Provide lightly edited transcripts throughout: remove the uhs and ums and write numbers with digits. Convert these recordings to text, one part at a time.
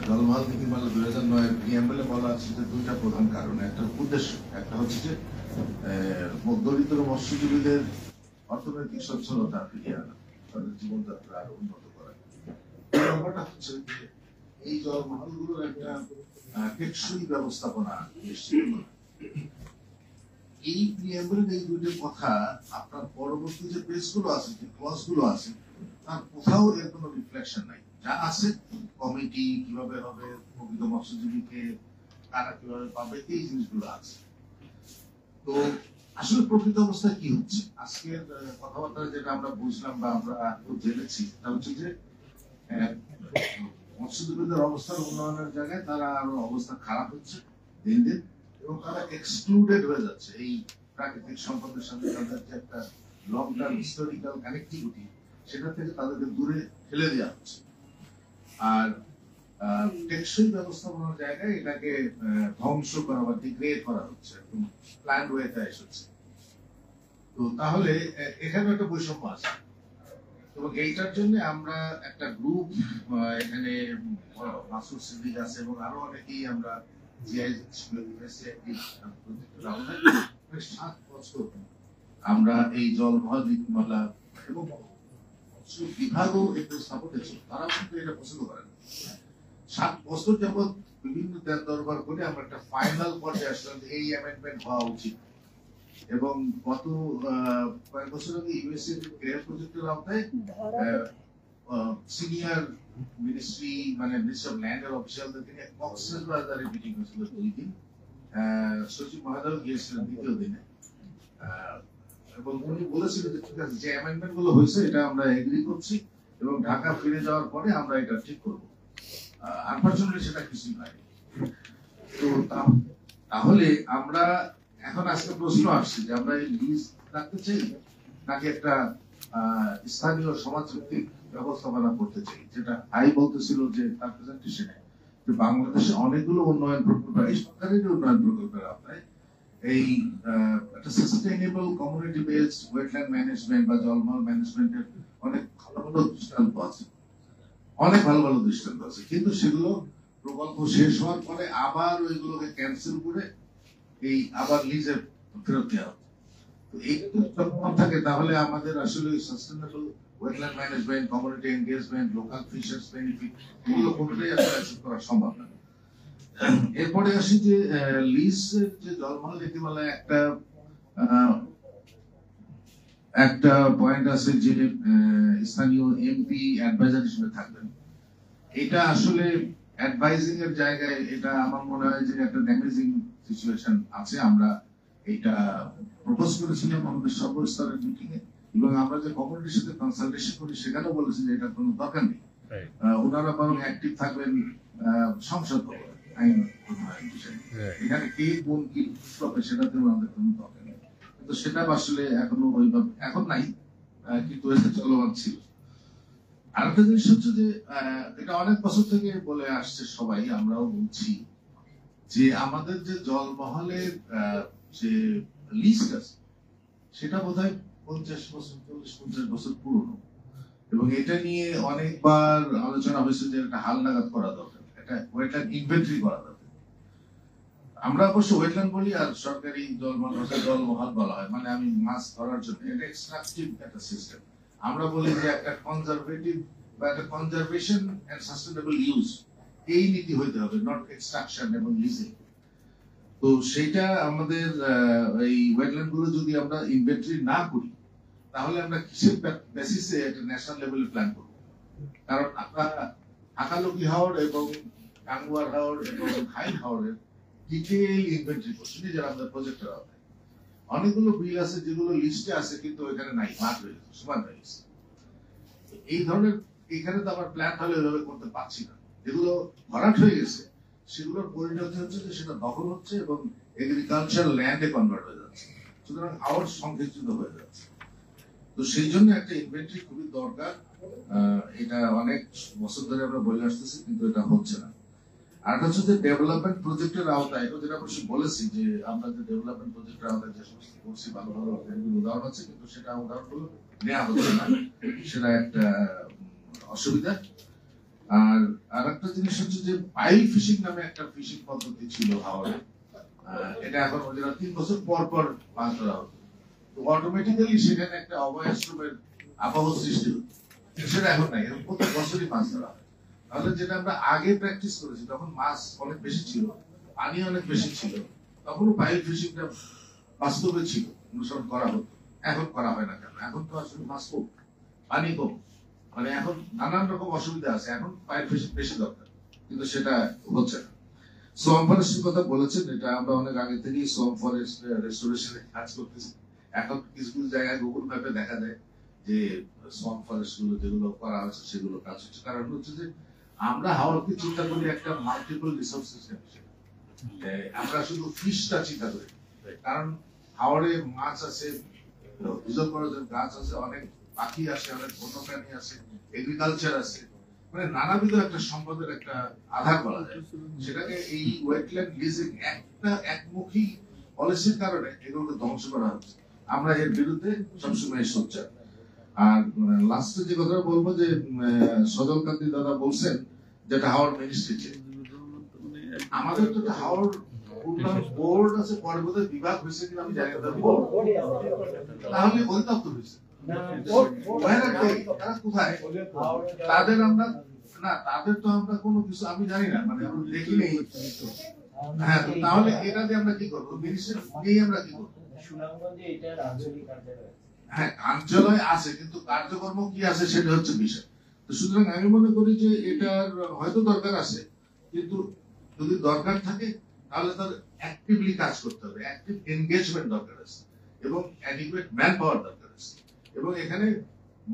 জলমহল নীতিমালা 2009 প্রিয়াম্বলে বলা আছে যে দুইটা প্রধান কারণ, একটা উদ্দেশ্য, একটা হচ্ছে যে দরিদ্র মৎস্যজীবীদের অর্থনৈতিক সচ্ছলতা ফিরিয়ে আনা, তাদের জীবনযাত্রা আরো উন্নত করা। ব্যাপারটা হচ্ছে যে এই জলমহলগুলোর একটা টেকসই ব্যবস্থাপনা নিশ্চিত করা। এই প্রিয়াম্বলের এই দুইটা কথা আপনার পরবর্তী যে পেজগুলো আছে, যে ক্লজগুলো আছে, তার কোথাও এর কোনো রিফ্লেকশন নাই। যা আছে কমিটি কিভাবে হবে, প্রকৃত মৎস্যজীবীকে কারা কিভাবে পাবে, এই জিনিসগুলো আছে। তো আসলে প্রকৃত অবস্থা কি হচ্ছে আজকের কথাবার্তা যেটা আমরা বুঝলাম বা আমরা জেনেছি, তা হচ্ছে যে মৎস্যজীবীদের অবস্থার উন্নয়নের জায়গায় তারা আরো অবস্থা খারাপ হচ্ছে দিন দিন, এবং তারা এক্সক্লুডেড হয়ে যাচ্ছে এই প্রাকৃতিক সম্পদের সাথে তাদের যে একটা লং টার্ম হিস্টোরিক্যাল কানেক্টিভিটি, সেটা থেকে তাদেরকে দূরে ঠেলে দেওয়া হচ্ছে। আর টেকসই ব্যবস্থাপনার জায়গায় এটাকে ধ্বংস করা বা ডিগ্রেড করা হচ্ছে, প্ল্যান ওয়েতে এসেছে। তো তাহলে এখানে একটা বৈষম্য আছে, এবং এইটার জন্য আমরা একটা গ্রুপ, এখানে মাসুদ সিদ্দিক আছে এবং আরো অনেকেই আমরা 7 বছর আমরা এই জলমহল নীতিমালা এবং বিভাগও একটু সাপোর্ট দিচ্ছে, তারা কিন্তু এটা পছন্দ করে না। 7 বছর যাবৎ বিভিন্ন দেন দরবার করে আমরা একটা ফাইনাল পর্যায়ে আসলাম যে এই অ্যামেন্ডমেন্ট হওয়া উচিত। এবং গত কয়েক বছর আগে ইউএসএ ক্রেয়ার প্রজেক্টের আওতায় সিনিয়র মিনিস্ট্রি মানে মিনিস্ট্রি অফ ল্যান্ড এর অফিসিয়ালদেরকে নিয়ে কক্সবাজারে মিটিং হয়েছিল 2 দিন। সচিব মহোদয় গিয়েছিলেন দ্বিতীয় দিনে, এবং উনি বলেছিলেন যে ঠিক আছে, যে অ্যামেন্ডমেন্ট গুলো হয়েছে এটা আমরা এগ্রি করছি এবং ঢাকা ফিরে যাওয়ার পরে আমরা এটা ঠিক করবো। আনফরচুনেটলি সেটা কিছুই হয়নি। তো তাহলে আমরা এখন আজকে প্রশ্ন আসছে যে আমরা এই লিজ রাখতে চাই নাকি একটা স্থানীয় সমাজভিত্তিক ব্যবস্থাপনা করতে চাই, যেটা আই বলতেছিল যে তার প্রেজেন্টেশনে যে বাংলাদেশে অনেকগুলো উন্নয়ন প্রকল্প, এই সরকারের উন্নয়ন প্রকল্পের আওতায় এই একটা sustainable community based wetland management বা জলমহল ম্যানেজমেন্টের অনেক ভালো ভালো দৃষ্টান্ত আছে, অনেক ভালো ভালো দৃষ্টান্ত আছে, কিন্তু সেগুলো প্রকল্প শেষ হওয়ার পরে আবার ওইগুলোকে ক্যান্সেল করে এই আবার লিজে ফেরত দেওয়া হতো। তো এই যখন থাকে তাহলে আমাদের আসলে sustainable wetland management, community engagement, local fishers benefit, এগুলো কোনোটাই আসলে অ্যাচিভ করা সম্ভব না। এরপরে আসি যে লিজ যে জলমহল নীতিমালায় একটা পয়েন্ট আছে যে স্থানীয় এমপি অ্যাডভাইজার হিসেবে থাকবেন। এটা আসলে অ্যাডভাইজিং এর জায়গায় এটা আমার মনে হয় যে একটা ড্যামেজিং সিচুয়েশন আছে। আমরা এটা প্রপোজ করেছিলাম আমাদের সর্বস্তরের মিটিং এ, এবং আমরা যে কমিউনিটির সাথে কনসালটেশন করি সেখানেও বলেছি যে এটা কোনো দরকার নেই, ওনারা বরং অ্যাক্টিভ থাকবেন সংসদ আইন এখানে কে কোন কি সেটাতে আমাদের কোনো দরকার নেই। কিন্তু সেটা আসলে এখনো ওইভাবে এখন নাই, কিন্তু এটা চলমান ছিল। আরেকটা জিনিস হচ্ছে যে এটা অনেক বছর থেকে বলে আসছে সবাই, আমরাও বলছি যে আমাদের যে জলমহলের যে লিস্ট আছে সেটা বোধহয় 50 বছর 40-50 বছর পুরনো, এবং এটা নিয়ে অনেকবার আলোচনা হয়েছে যে এটা হালনাগাদ করা দরকার, এটা ওয়েটল্যান্ড ইনভেন্টরি করা দরকার। আমরা অবশ্য ওয়েটল্যান্ড বলি আর সরকারি জলমহল বলা হয়, মানে আমি মাছ ধরার জন্য, এটা এক্সট্রাকটিভ একটা সিস্টেম। আমরা বলি যে একটা কনজারভেটিভ বা একটা কনজারভেশন এন্ড সাস্টেইনেবল ইউজ, এই নীতি হইতে হবে, নট এক্সট্রাকশন এবং লিজিং। তো সেটা আমাদের এই ওয়েটল্যান্ড গুলো যদি আমরা ইনভেন্টরি না করি তাহলে আমরা কিসের বেসিসে একটা ন্যাশনাল লেভেলে প্ল্যান করব? কারণ আমরা হাকালুকি হাওর এবং টাঙ্গুয়ার হাওর এবং খাইল হাওরের ডিটেইল ইনভেন্টরি করছি যারা আমাদের প্রজেক্টের আওতায়। অনেকগুলো বিল আছে যেগুলো লিস্টে আছে কিন্তু এখানে নাই, মাঠ হয়ে গেছে, সমান হয়ে গেছে। এই ধরনের এখানে তো আবার প্ল্যান হলে ওইভাবে করতে পারছি না। যেগুলো ভরাট হয়ে গেছে সেগুলোর পরিণতি হচ্ছে যে সেটা দখল হচ্ছে এবং এগ্রিকালচার ল্যান্ডে কনভার্ট হয়ে যাচ্ছে, সুতরাং আওয়ার সংকুচিত হয়ে যাচ্ছে। তো সেই জন্য একটা ইনভেন্টরি খুবই দরকার। এটা অনেক বছর ধরে আমরা বলে আসতেছি, কিন্তু এটা হচ্ছে না। আর হচ্ছে যে ডেভেলপমেন্ট প্রজেক্টের আওতায়, যেটা অবশ্যই বলেছি যে আমরা যে ডেভেলপমেন্ট প্রজেক্টের আওতায় যে সমস্ত করছি ভালো ভালো উদাহরণ আছে, কিন্তু সেটা উদাহরণগুলো নেওয়া হচ্ছে না, সেটা একটা অসুবিধা। আর আরেকটা জিনিস হচ্ছে যে পাইল ফিশিং নামে একটা ফিশিং পদ্ধতি ছিল হাওড়ে। এটা এখন ওদের 3 বছর পর পর মাছ ধরা হতো, তো অটোমেটিক্যালি সেখানে একটা অভয়াশ্রমের আবহ সৃষ্টি হতো। সেটা এখন নাই, এখন প্রত্যেক বছরই মাছ ধরা হয়। তাহলে যেটা আমরা আগে প্র্যাকটিস করেছি, তখন মাছ অনেক বেশি ছিল, পানি অনেক বেশি ছিল, তখনও পাইল ফিশিংটা বাস্তবে ছিল, অনুসরণ করা হতো। এখন করা হয় না কেন? এখন তো আসলে মাছ কম, পানি কম, মানে এখন নানান রকম অসুবিধা আছে, এখন পাইল ফিশিং বেশি দরকার, কিন্তু সেটা হচ্ছে না। সোয়াম ফরেস্টের কথা বলেছেন, এটা আমরা অনেক আগে থেকেই সোয়াম ফরেস্ট রেস্টোরেশনে কাজ করতেছি। এখন কিছু কিছু জায়গায় গুগল ম্যাপে দেখা যায় যে সোয়াম ফরেস্ট গুলো যেগুলো করা হচ্ছে সেগুলো কাজ হচ্ছে। কারণ হচ্ছে যে আমরা হাওড়কে চিন্তা করি একটা মাল্টিপল রিসোর্স সিস্টেম হিসেবে, আমরা শুধু ফিশটা চিন্তা করি। কারণ হাওড়ে মাছ আছে, রিজার্ভ করার জন্য গাছ আছে, অনেক পাখি আছে, অনেক বন্যপ্রাণী আছে, এগ্রিকালচার আছে, মানে নানাবিধ একটা সম্পদের একটা আধার বলা যায়। সেটাকে এই ওয়েটল্যান্ড লিজিং একটা একমুখী পলিসির কারণে এগুলোকে ধ্বংস করা হচ্ছে। আমরা এর বিরুদ্ধে সবসময় সোচ্চার। আর লাস্টে যে কথা বলবো যে সজল কান্তি দাদা বলছেন যেটা হাওড় মিনিস্ট্রি, আমাদের তো হাওড় বোর্ড আছে, পরে বোধহয় বিভাগ হয়েছে কিনা আমি জানি না, তাহলে অধিদপ্তর হয়েছে কোথায় তাদের, আমরা না তাদের তো আমরা কোনো কিছু আমি জানি না, মানে আমরা দেখি নেই। হ্যাঁ, তাহলে এটা দিয়ে আমরা কি করবো? মিনিস্ট্রি নিয়ে আমরা কি করবো? হ্যাঁ, কার্যালয় আছে, কিন্তু কার্যকর্ম কি আছে সেটা হচ্ছে বিষয়। তো সুতরাং আমি মনে করি যে এটার হয়তো দরকার আছে, কিন্তু যদি দরকার থাকে তাহলে তার অ্যাক্টিভলি কাজ করতে হবে, অ্যাক্টিভ এনগেজমেন্ট দরকার আছে, এবং অ্যাডিকুয়েট ম্যান পাওয়ার দরকার আছে, এবং এখানে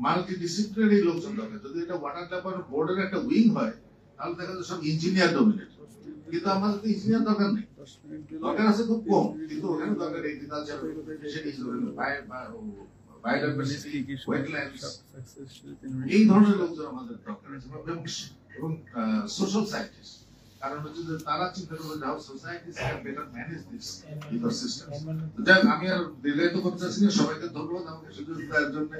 মাল্টি ডিসিপ্লিনারি লোকজন দরকার। যদি এটা ওয়াটার ডেভেলপমেন্ট বোর্ডের একটা উইং হয় তাহলে দেখা যায় সব ইঞ্জিনিয়ার ডমিনেট, কিন্তু আমাদের তো ইঞ্জিনিয়ার দরকার নেই, দরকার আছে খুব কম, কিন্তু ওখানে দরকার এগ্রিকালচার, বায়োডাইভার্সিটি, ওয়েটল্যান্ডস, এই ধরনের লোকজন আমাদের দরকার আছে, এবং সোশ্যাল সায়েন্টিস্ট। কারণ হচ্ছে যে তারা চিন্তা করবে যে how societies can better manage this ecosystems. যাক, আমি আর দীর্ঘায়িত করতে চাচ্ছি না, সবাইকে ধন্যবাদ আমাকে সুযোগ দেওয়ার জন্য।